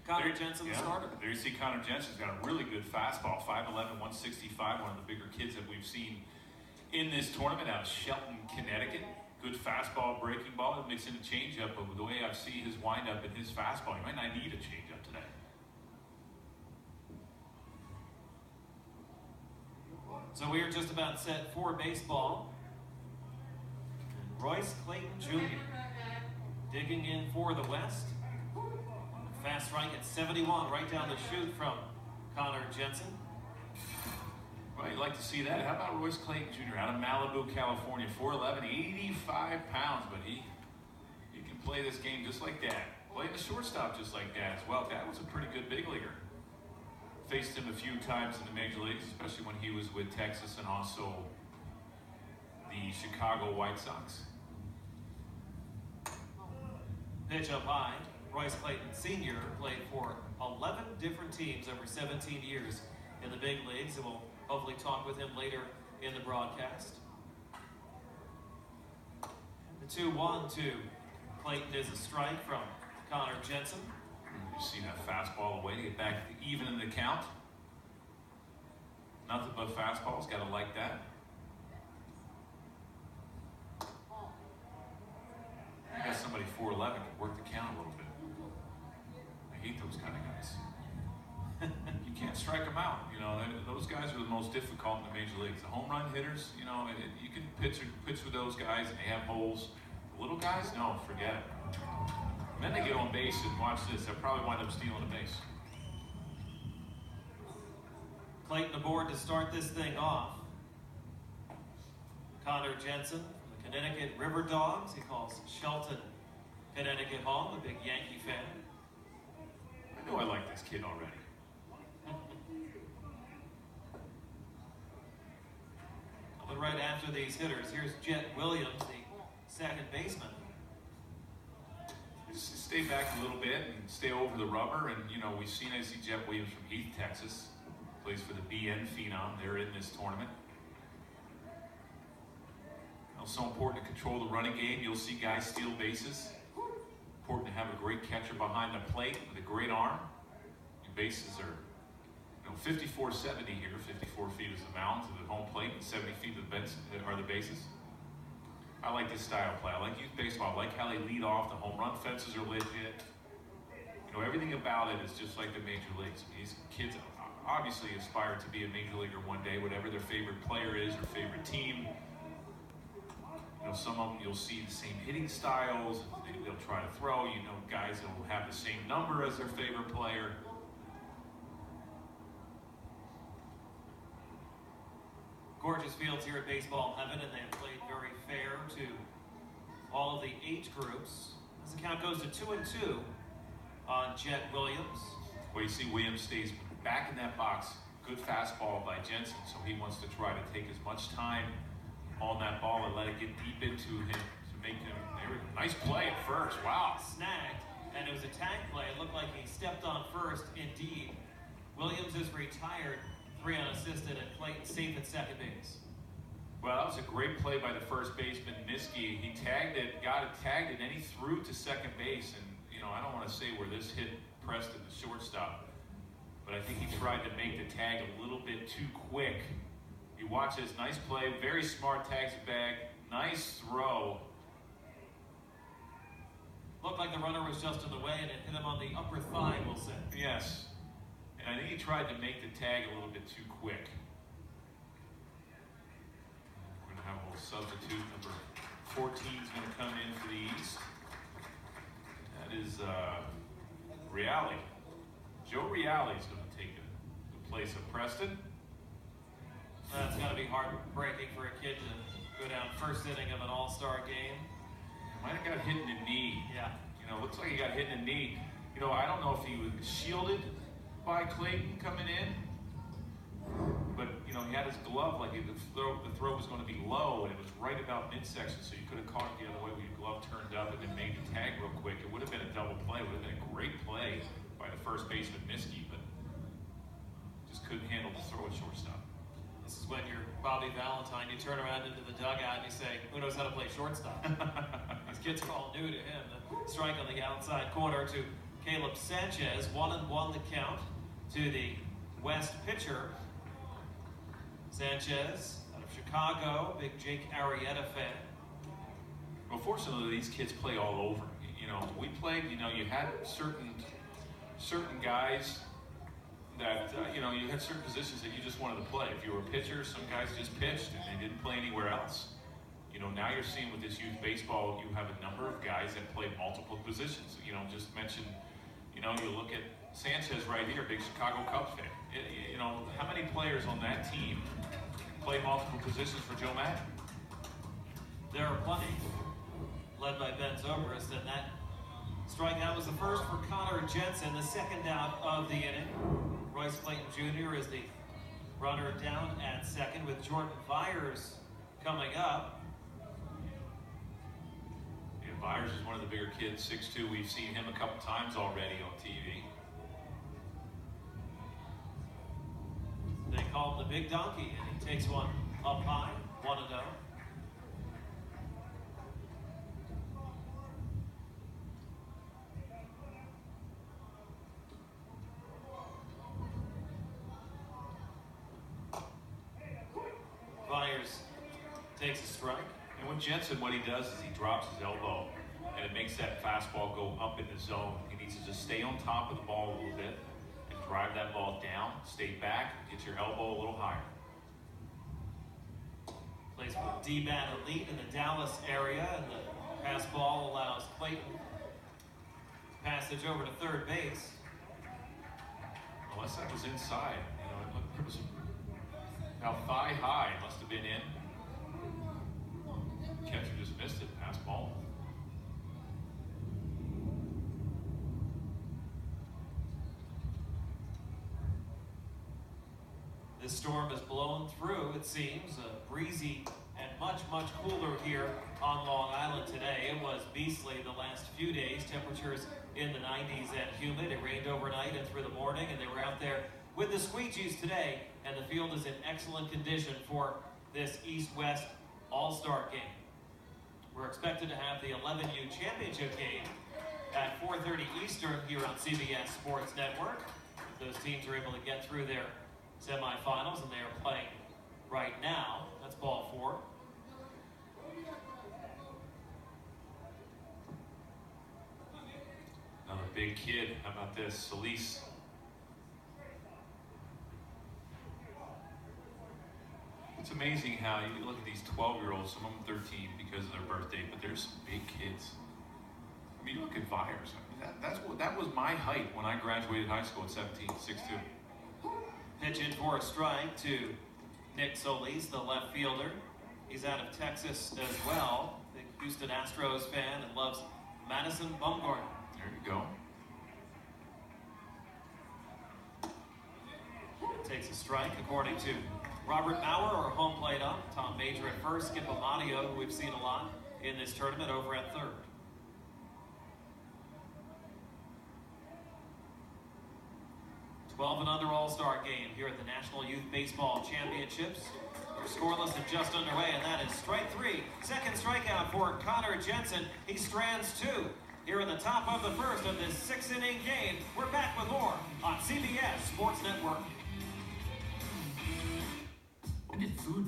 Connor Jensen, the starter. There you see Connor Jensen's got a really good fastball, 5'11", 165, one of the bigger kids that we've seen in this tournament out of Shelton, Connecticut. Good fastball, breaking ball, it mixes in a changeup, but with the way I see his windup and his fastball, he might not need a changeup today. So we are just about set for baseball. And Royce Clayton Jr. digging in for the West. Fast strike at 71, right down the chute from Connor Jensen. Well, you'd like to see that. How about Royce Clayton Jr. out of Malibu, California, 4'11", 85 pounds, but he can play this game just like that. Play the shortstop just like that as well. That was a pretty good big leaguer. Faced him a few times in the major leagues, especially when he was with Texas and also the Chicago White Sox. Pitch up high. Royce Clayton Sr. played for 11 different teams over 17 years in the big leagues, and we'll hopefully talk with him later in the broadcast. The 2-1-2. Clayton is a strike from Connor Jensen. You see that fastball away to get back even in the count. Nothing but fastballs, gotta like that. I guess somebody 4'11" could work the count a little bit. I hate those kind of guys. You can't strike them out. You know, those guys are the most difficult in the major leagues. The home run hitters, you know, you can pitch with those guys and they have holes. The little guys, no, forget it. And then they get on base and watch this. They'll probably wind up stealing a base. Clayton aboard to start this thing off. Connor Jensen from the Connecticut River Dogs. He calls Shelton, Connecticut home, a big Yankee fan. I know I like this kid already. But right after these hitters, here's Jet Williams, the second baseman. Just stay back a little bit and stay over the rubber. And, you know, I see Jet Williams from Heath, Texas. Plays for the BN Phenom. They're in this tournament. It's so important to control the running game. You'll see guys steal bases. Important to have a great catcher behind the plate with a great arm. Your bases are, 54-70 here. 54 feet is the mound to the home plate, and 70 feet are the bases. I like this style of play. I like youth baseball. I like how they lead off. The home run fences are legit. Everything about it is just like the major leagues. These kids obviously aspire to be a major leaguer one day, whatever their favorite player is or favorite team. Some of them you'll see the same hitting styles. They'll try to throw. Guys that will have the same number as their favorite player. Gorgeous fields here at Baseball Heaven, and they have played very fair to all of the age groups. As the count goes to 2-2 on Jet Williams. Well, you see Williams stays back in that box. Good fastball by Jensen, so he wants to try to take as much time on that ball and let it get deep into him to make him. Nice play at first. Wow. Snagged, and it was a tag play. It looked like he stepped on first. Indeed, Williams is retired, 3 unassisted, and Clayton safe at second base. Well, that was a great play by the first baseman, Miskey. He tagged it, got it tagged, and then he threw it to second base. And, I don't want to say where this hit Preston, the shortstop, but I think he tried to make the tag a little bit too quick. You watch this, nice play, very smart, tags it back, nice throw. Looked like the runner was just in the way, and it hit him on the upper thigh, we'll say. Yes, and I think he tried to make the tag a little bit too quick. We're going to have a little substitute. Number 14 is going to come in for the East. That is Reale. Joe Reale is going to take the place of Preston. That's got to be heartbreaking for a kid to go down first inning of an all-star game. Might have got hit in the knee. Yeah. Looks like he got hit in the knee. I don't know if he was shielded by Clayton coming in, but he had his glove like the throw was going to be low, and it was right about midsection, so you could have caught it the other way with your glove turned up and then made the tag real quick. It would have been a double play. It would have been a great play by the first baseman, Miskey, but just couldn't handle the throw at shortstop. This is when you're Bobby Valentine, you turn around into the dugout and you say, who knows how to play shortstop? These kids are all new to him. The strike on the outside corner to Caleb Sanchez, 1-1 the count to the West pitcher. Sanchez out of Chicago, big Jake Arrieta fan. Well, fortunately, these kids play all over. You know, we played, you know, you had certain guys that, you know, you had certain positions that you just wanted to play. If you were a pitcher, some guys just pitched and they didn't play anywhere else. You know, now you're seeing with this youth baseball, you have a number of guys that play multiple positions. You know, just mention, you know, you look at Sanchez right here, big Chicago Cubs fan. You know, how many players on that team play multiple positions for Joe Madden? There are plenty, led by Ben Zobrist, and that strikeout was the first for Connor Jensen, the second out of the inning. Royce Clayton Jr. is the runner down at second, with Jordan Byers coming up. Yeah, Byers is one of the bigger kids, 6'2". We've seen him a couple times already on TV. They call him the Big Donkey, and he takes one up high, 1-0. Byers takes a strike. And with Jensen, what he does is he drops his elbow, and it makes that fastball go up in the zone. He needs to just stay on top of the ball a little bit and drive that ball down, stay back, get your elbow a little higher. Plays for D-Bat Elite in the Dallas area, and the pass ball allows Clayton passage over to third base. Unless that was inside, you know, it was about thigh high, must have been in. Catcher just missed it, pass ball. This storm has blown through, it seems, breezy and much cooler here on Long Island today. It was beastly the last few days, temperatures in the 90s and humid. It rained overnight and through the morning, and they were out there with the squeegees today, and the field is in excellent condition for this East-West All-Star game. We're expected to have the 11U championship game at 4:30 Eastern here on CBS Sports Network. If those teams are able to get through their semifinals, and they are playing right now. That's ball 4. Another big kid. How about this? Solis. It's amazing how you look at these 12-year-olds, some of them 13 because of their birthday, but there's some big kids. I mean, you look at Byers. I mean, that was my height when I graduated high school at 17, 6'2". Pitch in for a strike to Nick Solis, the left fielder. He's out of Texas as well. Big Houston Astros fan and loves Madison Bumgarner. There you go. It takes a strike according to Robert Bauer, our home plate up. Tom Major at first, Skip Amadio, who we've seen a lot in this tournament, over at third. 12 and under All-Star game here at the National Youth Baseball Championships. We're scoreless and just underway, and that is strike 3. Second strikeout for Connor Jensen. He strands 2 here in the top of the first of this 6-inning game. We're back with more on CBS Sports Network. When did food